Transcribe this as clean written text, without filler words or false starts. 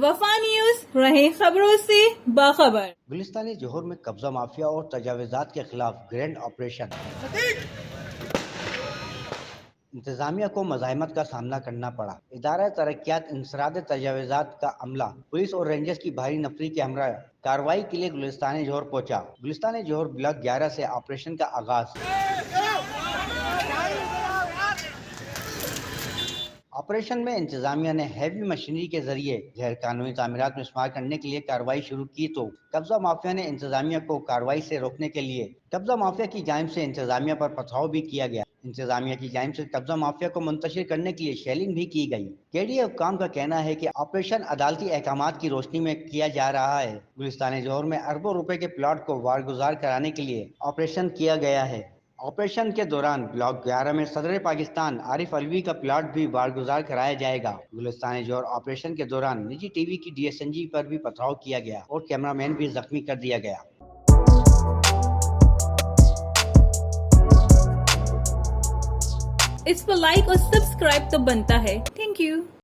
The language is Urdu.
الوفا نیوز، رہیں خبروں سے باخبر۔ گلستان جوہر میں قبضہ مافیا اور تجاوزات کے خلاف گرینڈ آپریشن۔ انتظامیہ کو مزاحمت کا سامنا کرنا پڑا۔ ادارہ ترقیات انسداد تجاوزات کا عملہ پولیس اور رینجرز کی بھاری نفری کے ہمراہ کارروائی کے لیے گلستان جوہر پہنچا۔ گلستان جوہر بلاک 11 سے آپریشن کا آغاز۔ آپریشن میں انتظامیہ نے ہیوی مشینری کے ذریعے غیر قانونی تعمیرات مسمار کرنے کے لیے کارروائی شروع کی تو قبضہ مافیا نے انتظامیہ کو کارروائی سے روکنے کے لیے قبضہ مافیا کی جانب سے انتظامیہ پر پتھراؤ بھی کیا گیا۔ انتظامیہ کی جانب سے قبضہ مافیا کو منتشر کرنے کے لیے شیلنگ بھی کی گئی۔ KDA حکام کا کہنا ہے کہ آپریشن عدالتی احکامات کی روشنی میں کیا جا رہا ہے۔ گلستان جوہر میں اربوں روپے کے پلاٹ کو وارگزار کرانے کے لیے آپریشن کیا گیا ہے۔ آپریشن کے دوران بلاک 11 میں صدر پاکستان عارف علوی کا پلاٹ بھی وارگزار کرایا جائے گا۔ گلستان جوہر آپریشن کے دوران نجی ٹی وی کی DSNG پر بھی پتھراؤ کیا گیا اور کیمرامین بھی زخمی کر دیا گیا۔ اس پر لائک اور سبسکرائب تو بنتا ہے۔ Thank you.